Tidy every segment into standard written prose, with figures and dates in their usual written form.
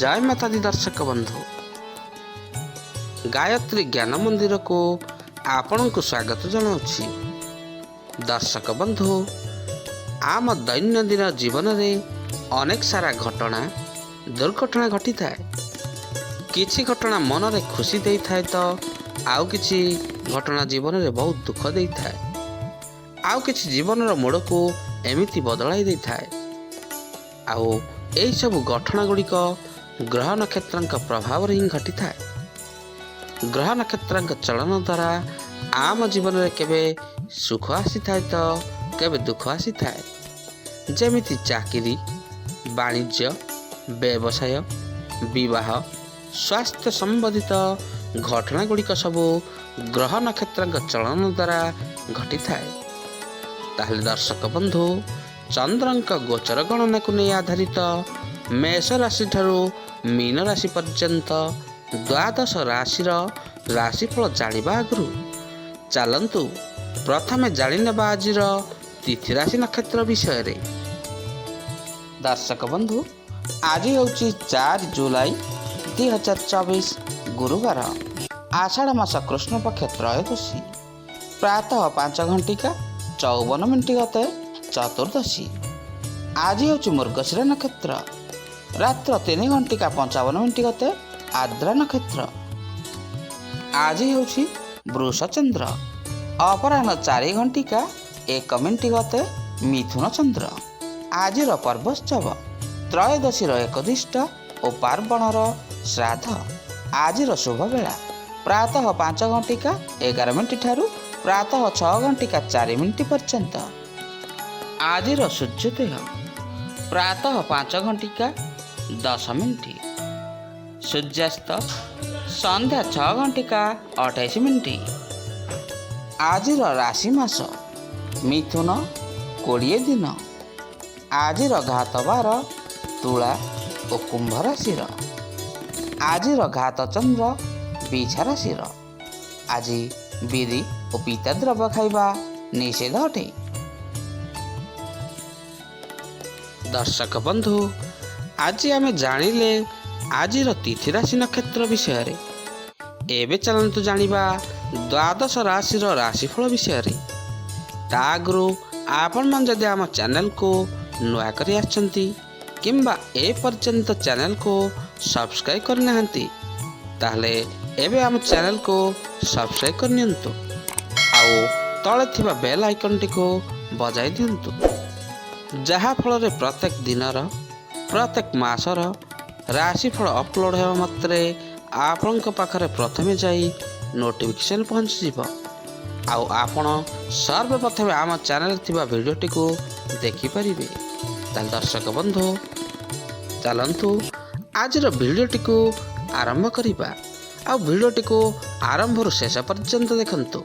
जय माता दी दर्शक बंधु गायत्री ज्ञान मंदिर को आपण को स्वागत जनाऊँगी। दर्शक बंधु आम दैनंदिन जीवन में अनेक सारा घटना दुर्घटना घटी थाए। किछि घटना मन में खुशी दे थाए तो आउ किछि घटना जीवन में बहुत दुख दे थाए। आउ किछि जीवन मोड़ को एमिति बदलाई दे थाए। आउ यही सब घटना गुड़िक ग्रह नक्षत्र प्रभाव ही घटी थाए। ग्रह नक्षत्र चलन द्वारा आम जीवन में केवे सुख आसी थाए तो केवे दुख आसी थाए। जेमिति चाकरी, वाणिज्य, व्यवसाय, विवाह, स्वास्थ्य संबंधित घटना गुड़िक सबू ग्रह नक्षत्र चलन द्वारा घटी थाए। ताहले दर्शक बंधु चंद्रंक गोचर गणना को नहीं आधारित मेष राशि ठारू मीन राशि पर्यंत द्वादश राशि राशिफल जानिबा आगु चलंतु प्रथमे जानिनेबा आजिर तिथि राशि नक्षत्र विषय रे। दर्शक बंधु आज होची 4 जुलाई 2024 गुरुवार आषाढ़ मास कृष्ण पक्ष त्रयोदशी प्रातः 5:54 गते चतुर्दशी। आज होची मृगशिरा नक्षत्र रात्र 3:55 गते आद्रा नक्षत्र। आज होची वृष चंद्र अपराह्न 4:01 गते मिथुन चंद्र। आज पर्वोत्सव त्रयोदशी एकदिष्ट और पार्वणर श्राद्ध। आज शुभ बेला प्रातः 5:11 ठारू प्रातः 6:04 पर्यंत। आज सूर्योदय प्रातः 5:10 सूर्यास्त संध्या 6:28। आज राशि मास मिथुन 20 दिन। आज घात बार तुला और कुंभ राशि। आज घात चंद्र बिछा राशि। आज बिरी और पीता द्रव्य खाइबा निषेध अटे। दर्शक बंधु आज आम जानिले आज तिथि राशि नक्षत्र विषय रे। एबे चलंतु जानिबा द्वादश राशि राशिफल विषय रे। ता आगु आपण मन जदि आम चैनल को नुआ करी आछंती किंबा ए पर्यंत चैनल को सब्सक्राइब करना ताहले एबे आम चैनल को सब्सक्राइब करनियंतु आउ तळे थिबा बेल आइकन टी को बजाई दियंतु जहा फल प्रत्येक दिनर प्रत्येक मासर राशिफल अपलोड हेबा मात्रे आपणक पाखरे प्रथमे जाई नोटिफिकेशन पहुँचीब। आउ आपण सर्वप्रथमे आम चैनल थिबा वीडियोटी को देखिपारे। ताल दर्शक बंधु चलंतु आज वीडियोटी को आरंभ करिबा। आ वीडियोटी को आरंभ रु शेष पर्यंत देखंतु।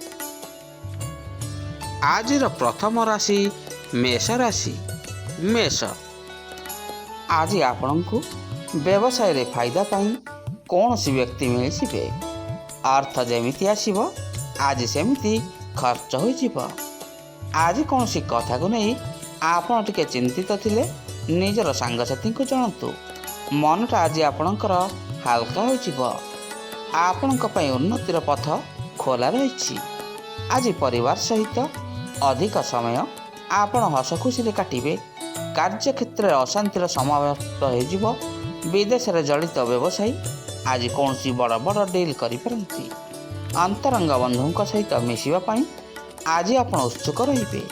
आज प्रथम राशि मेष राशि। मेष आज आपण को व्यवसाय रे फायदा पाई कौन सी व्यक्ति मिलजिबे। अर्थ जेमिति आसीबो आज सेमिति खर्च हो जिवो। आज कौन सी कथा को नहीं आपण टिके चिंतित थिले निजर सांगसाथी को जणातु। मनटा आज आपणकर हालका हो जिवो। आपणक पई उन्नतिर पथ खोला रहिछि। आज परिवार सहित अधिक समय आपण हस खुशी रे काटिबे। कार्य क्षेत्र में अशांतिर समाप्त हो। विदेश रे जड़ित व्यवसायी आज कौन सी बड़ बड़ डील करिपारंती। अंतरंग बंधुओं सहित मिशिबा पाई आज आपण उत्सुक रहिबे।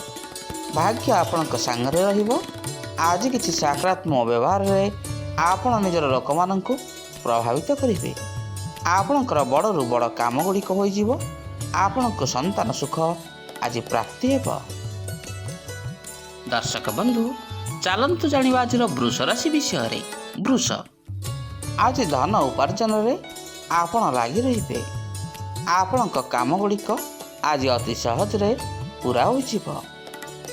भाग्य आपणक संगरे रहिबो। आज किछि सकारात्मक व्यवहार रे आपण निजर लोकमानंकु प्रभावित करिबे। आपणकर बड़रू बड़ काम गुड़िक हो जिवो। आपणक संतान सुख आज प्राप्ति हेबो। दर्शक बंधु चलंतु जानिबा आज वृष राशि विषय रे। वृष आज धन उपार्जन रे आपण लागि रहिबे। आपणक काम गुड़िक आज अति सहज रे पूरा हो जिवो।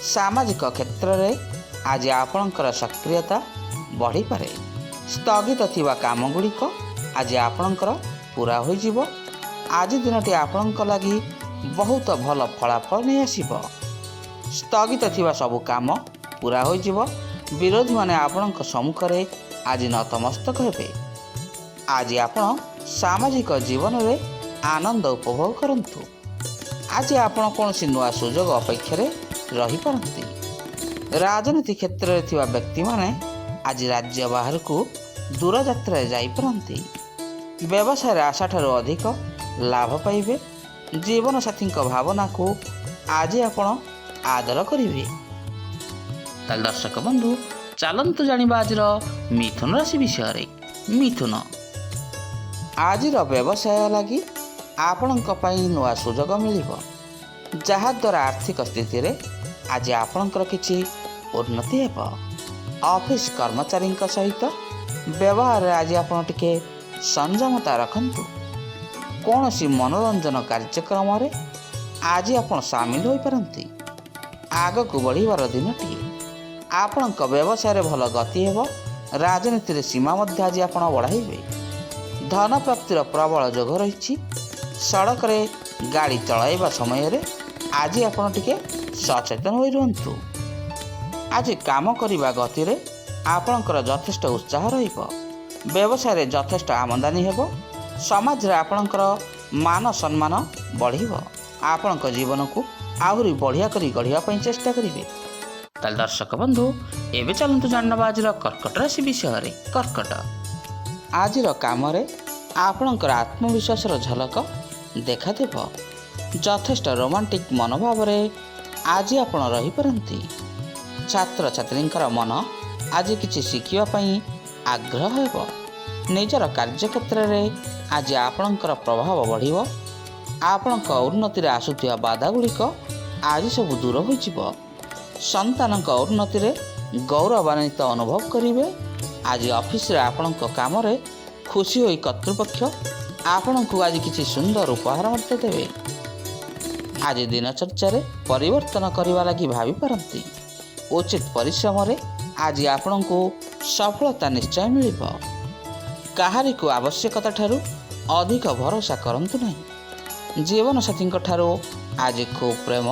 सामाजिक क्षेत्र रे आज आपणकर सक्रियता बढ़ी पारे। स्थगित थिबा काम गुड़िक आज आपणकर पूरा हो जिवो। आज दिनटी आपणक लागि बहुत भल फलाफल नहीं आसीबो। स्थगित थिबा सब काम पूरा हो जिवो। विरोधी माने आपणक सम्मुख रे आज नतमस्तक हेबे। ଆଜି ଆପଣ ସାମାଜିକ ଜୀବନରେ ଆନନ୍ଦ ଉପଭୋଗ କରନ୍ତୁ। ଆଜି ଆପଣ କୌଣସି ନୂଆ ସୁଯୋଗ ଅପେକ୍ଷାରେ ରହିପାରନ୍ତି। ରାଜନୀତି କ୍ଷେତ୍ରରେ ଥିବା ବ୍ୟକ୍ତିମାନେ ଆଜି ରାଜ୍ୟ ବାହାରକୁ ଦୂର ଯାତ୍ରାରେ ଯାଇପାରନ୍ତି। ବ୍ୟବସାୟରେ ଆଶାଠାରୁ ଅଧିକ ଲାଭ ପାଇବେ। ଜୀବନସାଥୀଙ୍କ ଭାବନାକୁ ଆଜି ଆପଣ ଆଦର କରିବେ। ତାହେଲେ ଦର୍ଶକ ବନ୍ଧୁ, ଚାଲନ୍ତୁ ଜାଣିବା ଆଜିର ମିଥୁନ ରାଶି ବିଷୟରେ। ମିଥୁନ, ଆଜିର ବ୍ୟବସାୟ ଲାଗି ଆପଣଙ୍କ ପାଇଁ ନୂଆ ସୁଯୋଗ ମିଳିବ, ଯାହାଦ୍ୱାରା ଆର୍ଥିକ ସ୍ଥିତିରେ ଆଜି ଆପଣଙ୍କର କିଛି ଉନ୍ନତି ହେବ। ଅଫିସ୍ କର୍ମଚାରୀଙ୍କ ସହିତ ବ୍ୟବହାରରେ ଆଜି ଆପଣ ଟିକେ ସଂଯମତା ରଖନ୍ତୁ। କୌଣସି ମନୋରଞ୍ଜନ କାର୍ଯ୍ୟକ୍ରମରେ ଆଜି ଆପଣ ସାମିଲ ହୋଇପାରନ୍ତି। ଆଗକୁ ବଢ଼ିବାର ଦିନଟିଏ। ଆପଣଙ୍କ ବ୍ୟବସାୟରେ ଭଲ ଗତି ହେବ। ରାଜନୀତିରେ ସୀମା ମଧ୍ୟ ଆଜି ଆପଣ ବଢ଼ାଇବେ। ଧନ ପ୍ରାପ୍ତିର ପ୍ରବଳ ଯୋଗ ରହିଛି। ସଡ଼କରେ ଗାଡ଼ି ଚଳାଇବା ସମୟରେ ଆଜି ଆପଣ ଟିକେ ସଚେତନ ହୋଇ ରୁହନ୍ତୁ। ଆଜି କାମ କରିବା ଗତିରେ ଆପଣଙ୍କର ଯଥେଷ୍ଟ ଉତ୍ସାହ ରହିବ। ବ୍ୟବସାୟରେ ଯଥେଷ୍ଟ ଆମଦାନୀ ହେବ। ସମାଜରେ ଆପଣଙ୍କର ମାନ ସମ୍ମାନ ବଢ଼ିବ। ଆପଣଙ୍କ ଜୀବନକୁ ଆହୁରି ବଢ଼ିଆ କରି ଗଢ଼ିବା ପାଇଁ ଚେଷ୍ଟା କରିବେ। ତାହେଲେ ଦର୍ଶକ ବନ୍ଧୁ, ଏବେ ଚାଲନ୍ତୁ ଜାଣିନେବା ଆଜିର କର୍କଟ ରାଶି ବିଷୟରେ। କର୍କଟ, ଆଜିର କାମରେ ଆପଣଙ୍କର ଆତ୍ମବିଶ୍ୱାସର ଝଲକ ଦେଖାଦେବ। ଯଥେଷ୍ଟ ରୋମାଣ୍ଟିକ ମନୋଭାବରେ ଆଜି ଆପଣ ରହିପାରନ୍ତି। ଛାତ୍ରଛାତ୍ରୀଙ୍କର ମନ ଆଜି କିଛି ଶିଖିବା ପାଇଁ ଆଗ୍ରହ ହେବ। ନିଜର କାର୍ଯ୍ୟକ୍ଷେତ୍ରରେ ଆଜି ଆପଣଙ୍କର ପ୍ରଭାବ ବଢ଼ିବ। ଆପଣଙ୍କ ଉନ୍ନତିରେ ଆସୁଥିବା ବାଧା ଗୁଡ଼ିକ ଆଜି ସବୁ ଦୂର ହୋଇଯିବ। ସନ୍ତାନଙ୍କ ଉନ୍ନତିରେ ଗୌରବାନ୍ୱିତ ଅନୁଭବ କରିବେ। ଆଜି ଅଫିସରେ ଆପଣଙ୍କ କାମରେ ଖୁସି ହୋଇ କର୍ତ୍ତୃପକ୍ଷ ଆପଣଙ୍କୁ ଆଜି କିଛି ସୁନ୍ଦର ଉପହାର ମଧ୍ୟ ଦେବେ। ଆଜି ଦିନଚର୍ଯ୍ୟାରେ ପରିବର୍ତ୍ତନ କରିବା ଲାଗି ଭାବିପାରନ୍ତି। ଉଚିତ ପରିଶ୍ରମରେ ଆଜି ଆପଣଙ୍କୁ ସଫଳତା ନିଶ୍ଚୟ ମିଳିବ। କାହାରିକୁ ଆବଶ୍ୟକତା ଠାରୁ ଅଧିକ ଭରସା କରନ୍ତୁ ନାହିଁ। ଜୀବନସାଥୀଙ୍କ ଠାରୁ ଆଜି ଖୁବ୍ ପ୍ରେମ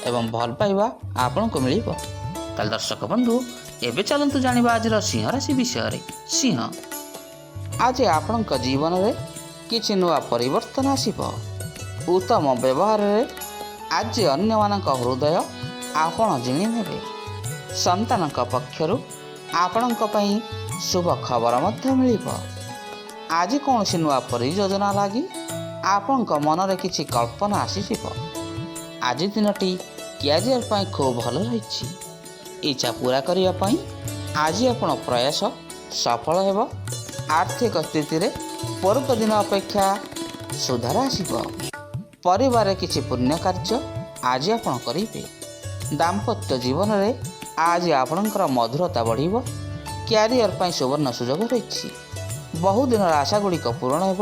ଏବଂ ଭଲ ପାଇବା ଆପଣଙ୍କୁ ମିଳିବ। ତାହେଲେ ଦର୍ଶକ ବନ୍ଧୁ, ଏବେ ଚାଲନ୍ତୁ ଜାଣିବା ଆଜିର ସିଂହ ରାଶି ବିଷୟରେ। ସିଂହ, ଆଜି ଆପଣଙ୍କ ଜୀବନରେ କିଛି ନୂଆ ପରିବର୍ତ୍ତନ ଆସିବ। ଉତ୍ତମ ବ୍ୟବହାରରେ ଆଜି ଅନ୍ୟମାନଙ୍କ ହୃଦୟ ଆପଣ ଜିଣି ନେବେ। ସନ୍ତାନଙ୍କ ପକ୍ଷରୁ ଆପଣଙ୍କ ପାଇଁ ଶୁଭ ଖବର ମଧ୍ୟ ମିଳିବ। ଆଜି କୌଣସି ନୂଆ ପରିଯୋଜନା ଲାଗି ଆପଣଙ୍କ ମନରେ କିଛି କଳ୍ପନା ଆସିଯିବ। ଆଜି ଦିନଟି କ୍ୟାରିୟର ପାଇଁ ଖୁବ୍ ଭଲ ରହିଛି। ଇଚ୍ଛା ପୂରା କରିବା ପାଇଁ ଆଜି ଆପଣ ପ୍ରୟାସ ସଫଳ ହେବ। ଆର୍ଥିକ ସ୍ଥିତିରେ ପୂର୍ବ ଦିନ ଅପେକ୍ଷା ସୁଧାର ଆସିବ। ପରିବାରରେ କିଛି ପୁଣ୍ୟ କାର୍ଯ୍ୟ ଆଜି ଆପଣ କରିବେ। ଦାମ୍ପତ୍ୟ ଜୀବନରେ ଆଜି ଆପଣଙ୍କର ମଧୁରତା ବଢ଼ିବ। କ୍ୟାରିୟର ପାଇଁ ସୁବର୍ଣ୍ଣ ସୁଯୋଗ ରହିଛି। ବହୁଦିନର ଆଶା ଗୁଡ଼ିକ ପୂରଣ ହେବ।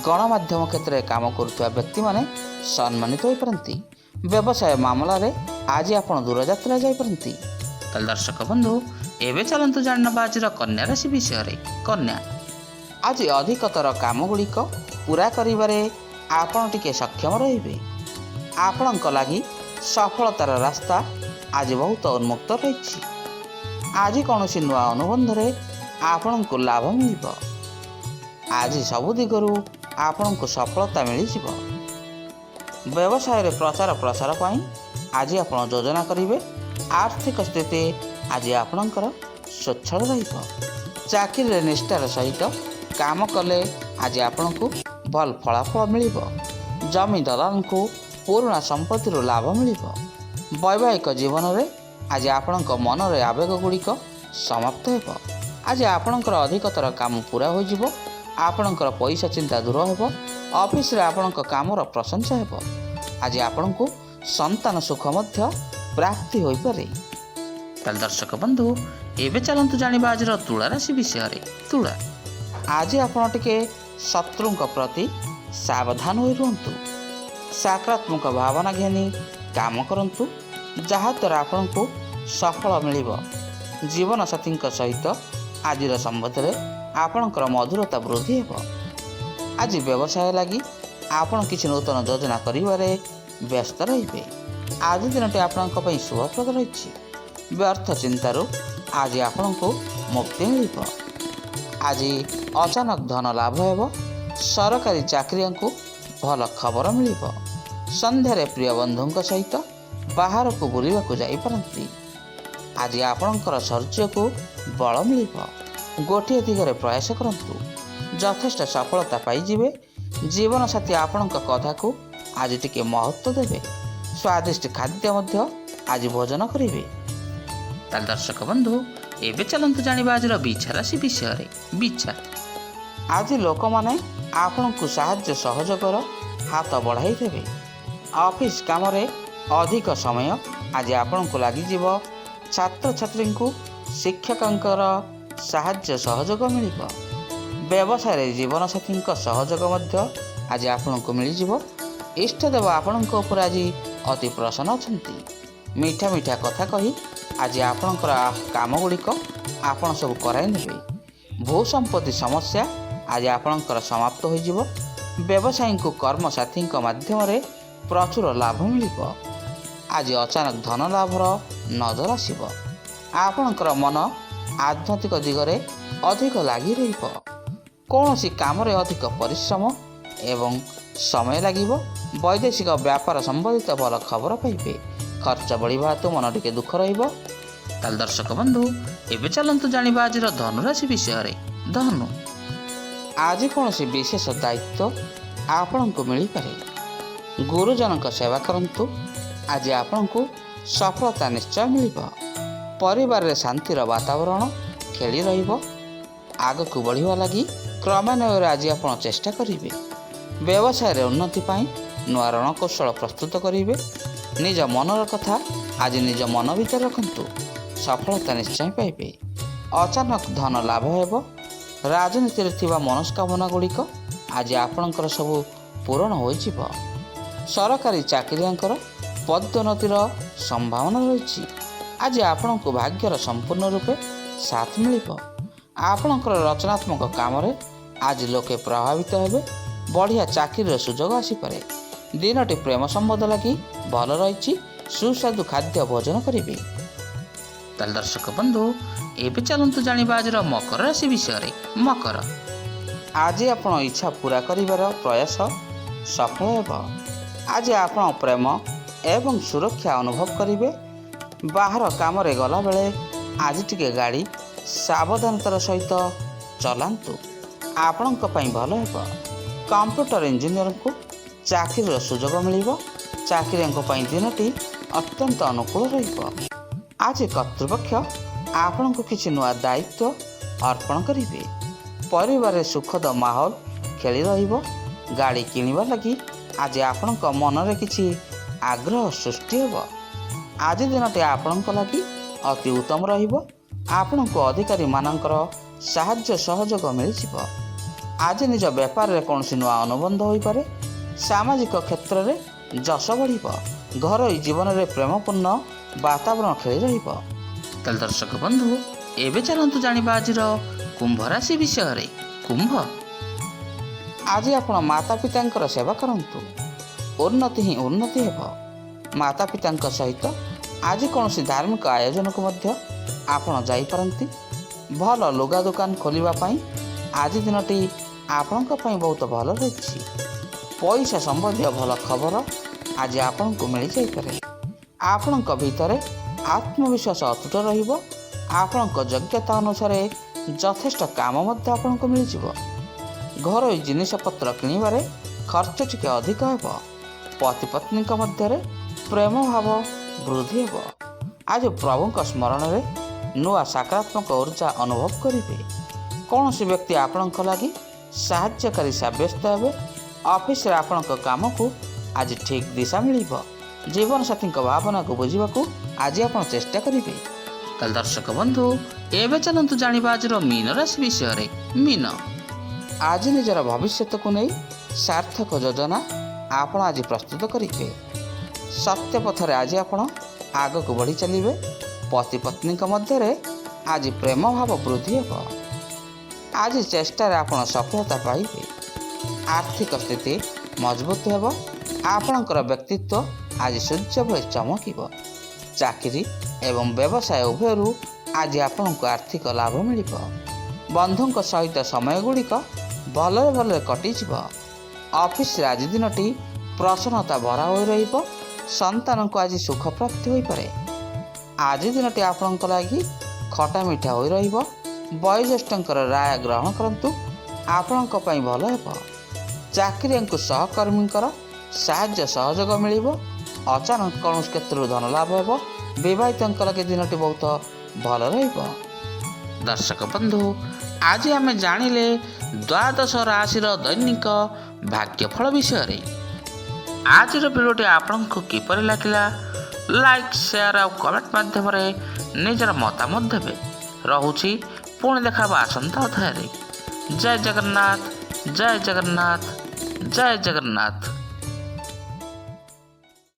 ଗଣମାଧ୍ୟମ କ୍ଷେତ୍ରରେ କାମ କରୁଥିବା ବ୍ୟକ୍ତିମାନେ ସମ୍ମାନିତ ହୋଇପାରନ୍ତି। ବ୍ୟବସାୟ ମାମଲାରେ ଆଜି ଆପଣ ଦୂରଯାତ୍ରା ଯାଇପାରନ୍ତି। ତାହେଲେ ଦର୍ଶକ ବନ୍ଧୁ, ଏବେ ଚାଲନ୍ତୁ ଜାଣିନେବା ଆଜିର କନ୍ୟା ରାଶି ବିଷୟରେ। କନ୍ୟା, ଆଜି ଅଧିକତର କାମ ଗୁଡ଼ିକ ପୂରା କରିବାରେ ଆପଣ ଟିକେ ସକ୍ଷମ ରହିବେ। ଆପଣଙ୍କ ଲାଗି ସଫଳତାର ରାସ୍ତା ଆଜି ବହୁତ ଉନ୍ମୁକ୍ତ ରହିଛି। ଆଜି କୌଣସି ନୂଆ ଅନୁବନ୍ଧରେ ଆପଣଙ୍କୁ ଲାଭ ମିଳିବ। ଆଜି ସବୁ ଦିଗରୁ ଆପଣଙ୍କୁ ସଫଳତା ମିଳିଯିବ। ବ୍ୟବସାୟରେ ପ୍ରଚାର ପ୍ରସାର ପାଇଁ ଆଜି ଆପଣ ଯୋଜନା କରିବେ। ଆର୍ଥିକ ସ୍ଥିତି ଆଜି ଆପଣଙ୍କର ସ୍ୱଚ୍ଛଳ ରହିବ। ଚାକିରିରେ ନିଷ୍ଠାର ସହିତ କାମ କଲେ ଆଜି ଆପଣଙ୍କୁ ଭଲ ଫଳାଫଳ ମିଳିବ। ଜମି ଦଲାଲଙ୍କୁ ପୁରୁଣା ସମ୍ପତ୍ତିରୁ ଲାଭ ମିଳିବ। ବୈବାହିକ ଜୀବନରେ ଆଜି ଆପଣଙ୍କ ମନରେ ଆବେଗ ଗୁଡ଼ିକ ସମାପ୍ତ ହେବ। ଆଜି ଆପଣଙ୍କର ଅଧିକତର କାମ ପୂରା ହୋଇଯିବ। ଆପଣଙ୍କର ପଇସା ଚିନ୍ତା ଦୂର ହେବ। ଅଫିସରେ ଆପଣଙ୍କ କାମର ପ୍ରଶଂସା ହେବ। ଆଜି ଆପଣଙ୍କୁ ସନ୍ତାନ ସୁଖ ମଧ୍ୟ ପ୍ରାପ୍ତି ହୋଇପାରେ। ତାହେଲେ ଦର୍ଶକ ବନ୍ଧୁ, ଏବେ ଚାଲନ୍ତୁ ଜାଣିବା ଆଜିର ତୁଳା ରାଶି ବିଷୟରେ। ତୁଳା, ଆଜି ଆପଣ ଟିକେ ଶତ୍ରୁଙ୍କ ପ୍ରତି ସାବଧାନ ହୋଇ ରୁହନ୍ତୁ। ସକାରାତ୍ମକ ଭାବନା ଘେନି କାମ କରନ୍ତୁ, ଯାହାଦ୍ୱାରା ଆପଣଙ୍କୁ ସଫଳ ମିଳିବ। ଜୀବନସାଥୀଙ୍କ ସହିତ ଆଜିର ସମ୍ବନ୍ଧରେ ଆପଣଙ୍କର ମଧୁରତା ବୃଦ୍ଧି ହେବ। ଆଜି ବ୍ୟବସାୟ ଲାଗି ଆପଣ କିଛି ନୂତନ ଯୋଜନା କରିବାରେ ବ୍ୟସ୍ତ ରହିବେ। ଆଜି ଦିନଟି ଆପଣଙ୍କ ପାଇଁ ଶୁଭପ୍ରଦ ରହିଛି। ବ୍ୟର୍ଥ ଚିନ୍ତାରୁ ଆଜି ଆପଣଙ୍କୁ ମୁକ୍ତି ମିଳିବ। ଆଜି ଅଚାନକ ଧନ ଲାଭ ହେବ। ସରକାରୀ ଚାକିରିଆଙ୍କୁ ଭଲ ଖବର ମିଳିବ। ସନ୍ଧ୍ୟାରେ ପ୍ରିୟ ବନ୍ଧୁଙ୍କ ସହିତ ବାହାରକୁ ବୁଲିବାକୁ ଯାଇପାରନ୍ତି। ଆଜି ଆପଣଙ୍କର ଶୌର୍ଯ୍ୟକୁ ବଳ ମିଳିବ। ଗୋଟିଏ ଦିଗରେ ପ୍ରୟାସ କରନ୍ତୁ, ଯଥେଷ୍ଟ ସଫଳତା ପାଇଯିବେ। ଜୀବନସାଥୀ ଆପଣଙ୍କ କଥାକୁ ଆଜି ଟିକେ ମହତ୍ତ୍ୱ ଦେବେ। ସ୍ୱାଦିଷ୍ଟ ଖାଦ୍ୟ ମଧ୍ୟ ଆଜି ଭୋଜନ କରିବେ। ତାହେଲେ ଦର୍ଶକ ବନ୍ଧୁ, ଏବେ ଚାଲନ୍ତୁ ଜାଣିବା ଆଜିର ବିଛା ରାଶି ବିଷୟରେ। ବିଛା, ଆଜି ଲୋକମାନେ ଆପଣଙ୍କୁ ସାହାଯ୍ୟ ସହଯୋଗର ହାତ ବଢ଼ାଇ ଦେବେ। ଅଫିସ୍ କାମରେ ଅଧିକ ସମୟ ଆଜି ଆପଣଙ୍କୁ ଲାଗିଯିବ। ଛାତ୍ରଛାତ୍ରୀଙ୍କୁ ଶିକ୍ଷକଙ୍କର ସାହାଯ୍ୟ ସହଯୋଗ ମିଳିବ। ବ୍ୟବସାୟରେ ଜୀବନସାଥୀଙ୍କ ସହଯୋଗ ମଧ୍ୟ ଆଜି ଆପଣଙ୍କୁ ମିଳିଯିବ। ଇଷ୍ଟଦେବ ଆପଣଙ୍କ ଉପରେ ଆଜି ଅତି ପ୍ରସନ୍ନ ଅଛନ୍ତି। ମିଠା ମିଠା କଥା କହି ଆଜି ଆପଣଙ୍କର କାମଗୁଡ଼ିକ ଆପଣ ସବୁ କରାଇ ନେବେ। ଭୂ ସମ୍ପତ୍ତି ସମସ୍ୟା ଆଜି ଆପଣଙ୍କର ସମାପ୍ତ ହୋଇଯିବ। ବ୍ୟବସାୟୀଙ୍କୁ କର୍ମସାଥୀଙ୍କ ମାଧ୍ୟମରେ ପ୍ରଚୁର ଲାଭ ମିଳିବ। ଆଜି ଅଚାନକ ଧନ ଲାଭର ନଜର ଆସିବ। ଆପଣଙ୍କର ମନ ଆଧ୍ୟାତ୍ମିକ ଦିଗରେ ଅଧିକ ଲାଗି ରହିବ। କୌଣସି କାମରେ ଅଧିକ ପରିଶ୍ରମ ଏବଂ ସମୟ ଲାଗିବ। ବୈଦେଶିକ ବ୍ୟାପାର ସମ୍ବନ୍ଧିତ ଭଲ ଖବର ପାଇବେ। ଖର୍ଚ୍ଚ ବଢ଼ିବା ହେତୁ ମନ ଟିକେ ଦୁଃଖ ରହିବ। ତାହେଲେ ଦର୍ଶକ ବନ୍ଧୁ, ଏବେ ଚାଲନ୍ତୁ ଜାଣିବା ଆଜିର ଧନୁରାଶି ବିଷୟରେ। ଧନୁ, ଆଜି କୌଣସି ବିଶେଷ ଦାୟିତ୍ୱ ଆପଣଙ୍କୁ ମିଳିପାରେ। ଗୁରୁଜନଙ୍କ ସେବା କରନ୍ତୁ। ଆଜି ଆପଣଙ୍କୁ ସଫଳତା ନିଶ୍ଚୟ ମିଳିବ। ପରିବାରରେ ଶାନ୍ତିର ବାତାବରଣ ଖେଳି ରହିବ। ଆଗକୁ ବଢ଼ିବା ଲାଗି କ୍ରମାନ୍ୱୟରେ ଆଜି ଆପଣ ଚେଷ୍ଟା କରିବେ। ବ୍ୟବସାୟରେ ଉନ୍ନତି ପାଇଁ ନୂଆ ରଣକୌଶଳ ପ୍ରସ୍ତୁତ କରିବେ। ନିଜ ମନର କଥା ଆଜି ନିଜ ମନ ଭିତରେ ରଖନ୍ତୁ। ସଫଳତା ନିଶ୍ଚୟ ପାଇବେ। ଅଚାନକ ଧନ ଲାଭ ହେବ। ରାଜନୀତିରେ ଥିବା ମନସ୍କାମନା ଗୁଡ଼ିକ ଆଜି ଆପଣଙ୍କର ସବୁ ପୂରଣ ହୋଇଯିବ। ସରକାରୀ ଚାକିରିଆଙ୍କର ପଦୋନ୍ନତିର ସମ୍ଭାବନା ରହିଛି। ଆଜି ଆପଣଙ୍କୁ ଭାଗ୍ୟର ସମ୍ପୂର୍ଣ୍ଣ ରୂପେ ସାଥ ମିଳିବ। ଆପଣଙ୍କର ରଚନାତ୍ମକ କାମରେ ଆଜି ଲୋକେ ପ୍ରଭାବିତ ହେବେ। ବଢ଼ିଆ ଚାକିରିର ସୁଯୋଗ ଆସିପାରେ। ଦିନଟି ପ୍ରେମ ସମ୍ବନ୍ଧ ଲାଗି ଭଲ ରହିଛି। ସୁସ୍ୱାଦୁ ଖାଦ୍ୟ ଭୋଜନ କରିବେ। ତାହେଲେ ଦର୍ଶକ ବନ୍ଧୁ, ଏବେ ଚାଲନ୍ତୁ ଜାଣିବା ଆଜିର ମକର ରାଶି ବିଷୟରେ। ମକର, ଆଜି ଆପଣ ଇଚ୍ଛା ପୂରା କରିବାର ପ୍ରୟାସ ସଫଳ ହେବ। ଆଜି ଆପଣ ପ୍ରେମ ଏବଂ ସୁରକ୍ଷା ଅନୁଭବ କରିବେ। ବାହାର କାମରେ ଗଲାବେଳେ ଆଜି ଟିକେ ଗାଡ଼ି ସାବଧାନତାର ସହିତ ଚଲାନ୍ତୁ। ଆପଣଙ୍କ ପାଇଁ ଭଲ ହେବ। କମ୍ପ୍ୟୁଟର ଇଞ୍ଜିନିୟରଙ୍କୁ ଚାକିରିର ସୁଯୋଗ ମିଳିବ। ଚାକିରିଆଙ୍କ ପାଇଁ ଦିନଟି ଅତ୍ୟନ୍ତ ଅନୁକୂଳ ରହିବ। ଆଜି କର୍ତ୍ତୃପକ୍ଷ ଆପଣଙ୍କୁ କିଛି ନୂଆ ଦାୟିତ୍ୱ ଅର୍ପଣ କରିବେ। ପରିବାରରେ ସୁଖଦ ମାହୋଲ ଖେଳି ରହିବ। ଗାଡ଼ି କିଣିବା ଲାଗି ଆଜି ଆପଣଙ୍କ ମନରେ କିଛି ଆଗ୍ରହ ସୃଷ୍ଟି ହେବ। ଆଜି ଦିନଟି ଆପଣଙ୍କ ଲାଗି ଅତି ଉତ୍ତମ ରହିବ। ଆପଣଙ୍କୁ ଅଧିକାରୀମାନଙ୍କର ସାହାଯ୍ୟ ସହଯୋଗ ମିଳିଯିବ। ଆଜି ନିଜ ବେପାରରେ କୌଣସି ନୂଆ ଅନୁବନ୍ଧ ହୋଇପାରେ। ସାମାଜିକ କ୍ଷେତ୍ରରେ ଯଶ ବଢ଼ିବ। ଘରୋଇ ଜୀବନରେ ପ୍ରେମପୂର୍ଣ୍ଣ ବାତାବରଣ ଖେଳି ରହିବ। ତାହେଲେ ଦର୍ଶକ ବନ୍ଧୁ, ଏବେ ଚାଲନ୍ତୁ ଜାଣିବା ଆଜିର କୁମ୍ଭ ରାଶି ବିଷୟରେ। କୁମ୍ଭ, ଆଜି ଆପଣ ମାତା ପିତାଙ୍କର ସେବା କରନ୍ତୁ। ଉନ୍ନତି ହିଁ ଉନ୍ନତି ହେବ। ମାତା ପିତାଙ୍କ ସହିତ ଆଜି କୌଣସି ଧାର୍ମିକ ଆୟୋଜନକୁ ମଧ୍ୟ ଆପଣ ଯାଇପାରନ୍ତି। ଭଲ ଲୁଗା ଦୋକାନ ଖୋଲିବା ପାଇଁ ଆଜି ଦିନଟି ଆପଣଙ୍କ ପାଇଁ ବହୁତ ଭଲ ରହିଛି। ପଇସା ସମ୍ବନ୍ଧୀୟ ଭଲ ଖବର ଆଜି ଆପଣଙ୍କୁ ମିଳିଯାଇପାରେ। ଆପଣଙ୍କ ଭିତରେ ଆତ୍ମବିଶ୍ୱାସ ଅତୁଟ ରହିବ। ଆପଣଙ୍କ ଯୋଗ୍ୟତା ଅନୁସାରେ ଯଥେଷ୍ଟ କାମ ମଧ୍ୟ ଆପଣଙ୍କୁ ମିଳିଯିବ। ଘରୋଇ ଜିନିଷପତ୍ର କିଣିବାରେ ଖର୍ଚ୍ଚ ଟିକେ ଅଧିକ ହେବ। ପତି ପତ୍ନୀଙ୍କ ମଧ୍ୟରେ ପ୍ରେମ ଭାବ ବୃଦ୍ଧି ହେବ। ଆଜି ପ୍ରଭୁଙ୍କ ସ୍ମରଣରେ ନୂଆ ସକାରାତ୍ମକ ଉର୍ଜା ଅନୁଭବ କରିବେ। କୌଣସି ବ୍ୟକ୍ତି ଆପଣଙ୍କ ଲାଗି ସାହାଯ୍ୟକାରୀ ସାବ୍ୟସ୍ତ ହେବେ। ଅଫିସରେ ଆପଣଙ୍କ କାମକୁ ଆଜି ଠିକ୍ ଦିଶା ମିଳିବ। ଜୀବନସାଥୀଙ୍କ ଭାବନାକୁ ବୁଝିବାକୁ ଆଜି ଆପଣ ଚେଷ୍ଟା କରିବେ। ତାହେଲେ ଦର୍ଶକ ବନ୍ଧୁ, ଏବେ ଚାଲନ୍ତୁ ଜାଣିବା ଆଜିର ମୀନ ରାଶି ବିଷୟରେ। ମୀନ, ଆଜି ନିଜର ଭବିଷ୍ୟତକୁ ନେଇ ସାର୍ଥକ ଯୋଜନା ଆପଣ ଆଜି ପ୍ରସ୍ତୁତ କରିବେ। ସତ୍ୟ ପଥରେ ଆଜି ଆପଣ ଆଗକୁ ବଢ଼ି ଚାଲିବେ। ପତି ପତ୍ନୀଙ୍କ ମଧ୍ୟରେ ଆଜି ପ୍ରେମ ଭାବ ବୃଦ୍ଧି ହେବ। ଆଜି ଚେଷ୍ଟାରେ ଆପଣ ସଫଳତା ପାଇବେ। ଆର୍ଥିକ ସ୍ଥିତି ମଜବୁତ ହେବ। ଆପଣଙ୍କର ବ୍ୟକ୍ତିତ୍ୱ ଆଜି ସୂର୍ଯ୍ୟ ଭଳି ଚମକିବ। ଚାକିରି ଏବଂ ବ୍ୟବସାୟ ଉଭୟରୁ ଆଜି ଆପଣଙ୍କୁ ଆର୍ଥିକ ଲାଭ ମିଳିବ। ବନ୍ଧୁଙ୍କ ସହିତ ସମୟ ଗୁଡ଼ିକ ଭଲରେ ଭଲରେ କଟିଯିବ। ଅଫିସରେ ଆଜି ଦିନଟି ପ୍ରସନ୍ନତା ଭରା ହୋଇ ରହିବ। ସନ୍ତାନଙ୍କୁ ଆଜି ସୁଖ ପ୍ରାପ୍ତି ହୋଇପାରେ। ଆଜି ଦିନଟି ଆପଣଙ୍କ ଲାଗି ଖଟା ମିଠା ହୋଇ ରହିବ। ବୟୋଜ୍ୟେଷ୍ଠଙ୍କର ରାୟ ଗ୍ରହଣ କରନ୍ତୁ, ଆପଣଙ୍କ ପାଇଁ ଭଲ ହେବ। ଚାକିରିଆଙ୍କୁ ସହକର୍ମୀଙ୍କର ସାହାଯ୍ୟ ସହଯୋଗ ମିଳିବ। ଅଚାନକ କୌଣସି କ୍ଷେତ୍ରରୁ ଧନ ଲାଭ ହେବ। ବିବାହିତଙ୍କ ଲାଗି ଦିନଟି ବହୁତ ଭଲ ରହିବ। ଦର୍ଶକ ବନ୍ଧୁ, ଆଜି ଆମେ ଜାଣିଲେ ଦ୍ୱାଦଶ ରାଶିର ଦୈନିକ ଭାଗ୍ୟଫଳ ବିଷୟରେ। ଆଜିର ଭିଡ଼ିଓଟି ଆପଣଙ୍କୁ କିପରି ଲାଗିଲା, ଲାଇକ୍, ସେୟାର ଆଉ କମେଣ୍ଟ ମାଧ୍ୟମରେ ନିଜର ମତାମତ ଦେବେ। ରହୁଛି, ପୁଣି ଦେଖାବା ଆସନ୍ତା ଅଧ୍ୟାୟରେ। ଜୟ ଜଗନ୍ନାଥ, ଜୟ ଜଗନ୍ନାଥ, ଜୟ ଜଗନ୍ନାଥ।